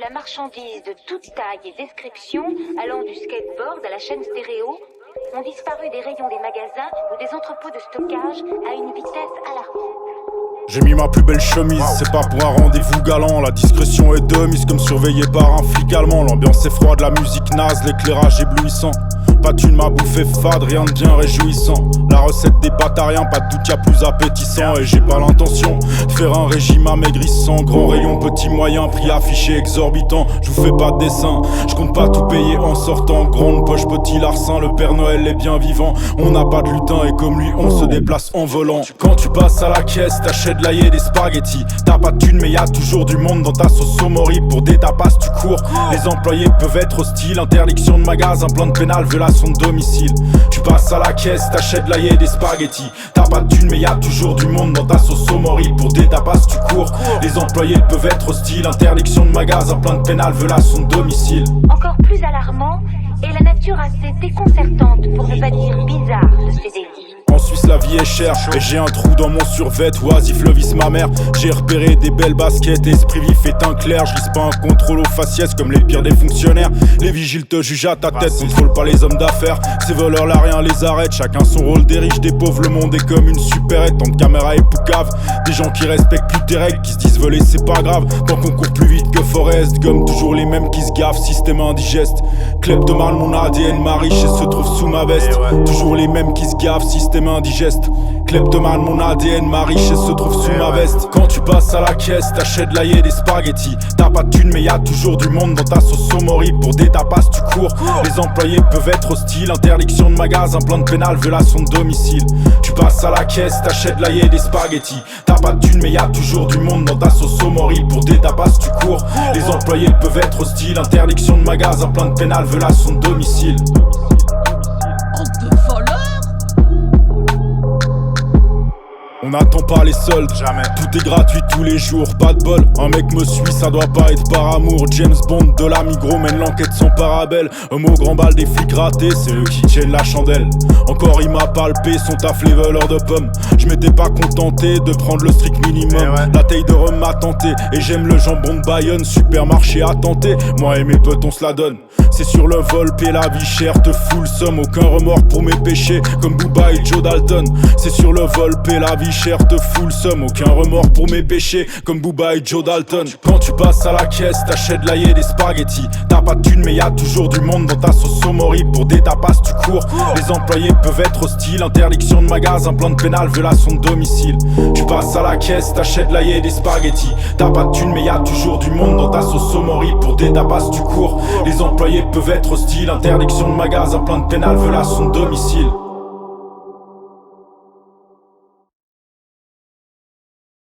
la marchandise de toute taille et description, allant du skateboard à la chaîne stéréo, ont disparu des rayons des magasins ou des entrepôts de stockage à une vitesse alarmante. J'ai mis ma plus belle chemise, c'est pas pour un rendez-vous galant. La discrétion est de mise comme surveillé par un flic allemand. L'ambiance est froide, la musique naze, l'éclairage éblouissant. Pas de thune m'a bouffé fade, rien de bien réjouissant. La recette des pâtes à rien, pas de doute y'a plus appétissant. Et j'ai pas l'intention de faire un régime amaigrissant. Grand rayon, petit moyen, prix affiché exorbitant. Je vous fais pas de dessin, je compte pas tout payer en sortant. Grande poche, petit larcin, le Père Noël est bien vivant. On n'a pas de lutin et comme lui on se déplace en volant. Quand tu passes à la caisse, t'achètes l'ail et des spaghettis. T'as pas de thune mais y'a toujours du monde dans ta sauce au mori. Pour des tapas tu cours, les employés peuvent être hostiles. Interdiction de magasin, plein de pénal, violation de domicile. Tu passes à la caisse, t'achètes l'ail et des spaghettis. T'as pas de thune mais y'a toujours du monde dans ta sauce au mori. Pour des tapas tu cours, les employés peuvent être hostiles. Interdiction de magasin, plein de pénal, violation de domicile. Encore plus alarmant est la nature assez déconcertante, pour ne pas dire bizarre, de ces délits. En Suisse la vie est chère et j'ai un trou dans mon survêt. Oisif le visse ma mère. J'ai repéré des belles baskets. Esprit vif et teint clair. Je lise pas un contrôle aux faciès comme les pires des fonctionnaires. Les vigiles te jugent à ta tête. Contrôle pas les hommes d'affaires. Ces voleurs là rien les arrête. Chacun son rôle, des riches, des pauvres. Le monde est comme une supérette. Tant de caméras et poucaves. Des gens qui respectent plus tes règles. Qui se disent voler c'est pas grave. Tant qu'on court plus vite que Forrest Gump. Toujours les mêmes qui se gaffent. Système indigeste. Kleptomane mon ADN ma richesse se trouve sous ma veste. Toujours les mêmes qui se gaffent. Système indigeste. Kleptomane, mon ADN, ma richesse se trouve sous ma veste. Quand tu passes à la caisse, t'achètes l'ail et des spaghettis. T'as pas de thune mais y'a toujours du monde dans ta sauce au mori. Pour des tapas tu cours, les employés peuvent être hostiles. Interdiction de magasin, plein de pénal, violation de domicile. Tu passes à la caisse, t'achètes l'ail et des spaghettis. T'as pas de thune mais y'a toujours du monde dans ta sauce au mori. Pour des tapas tu cours, les employés peuvent être hostiles. Interdiction de magasin, plein de pénal, violation de domicile. On n'attend pas les soldes, jamais. Tout est gratuit tous les jours, pas de bol. Un mec me suit, ça doit pas être par amour. James Bond de la Migros mène l'enquête sans parabelle. Un mot grand bal des flics ratés, c'est eux qui tiennent la chandelle. Encore il m'a palpé, son taf les voleurs de pommes. Je m'étais pas contenté de prendre le strict minimum. La taille de rhum m'a tenté, et j'aime le jambon de Bayonne. Supermarché à tenter, moi et mes potes on se la donne. C'est sur le vol, paie la vie chère, te fout le somme. Aucun remords pour mes péchés, comme Booba et Joe Dalton. C'est sur le vol, paie la vie chère, te fout le somme. Aucun remords pour mes péchés, comme Booba et Joe Dalton. Quand tu passes à la caisse, t'achètes l'ail et des spaghettis. T'as pas de thune mais y'a toujours du monde dans ta sauce au mori. Pour des tapas tu cours, les employés peuvent être hostiles. Interdiction de magasin, plein de pénal, violation de domicile. Tu passes à la caisse, t'achètes l'ail et des spaghettis. T'as pas de thune mais y'a toujours du monde dans ta sauce au mori. Pour des tapas tu cours, les employés peuvent être hostiles. Interdiction de magasin, plein de pénal, violation de domicile.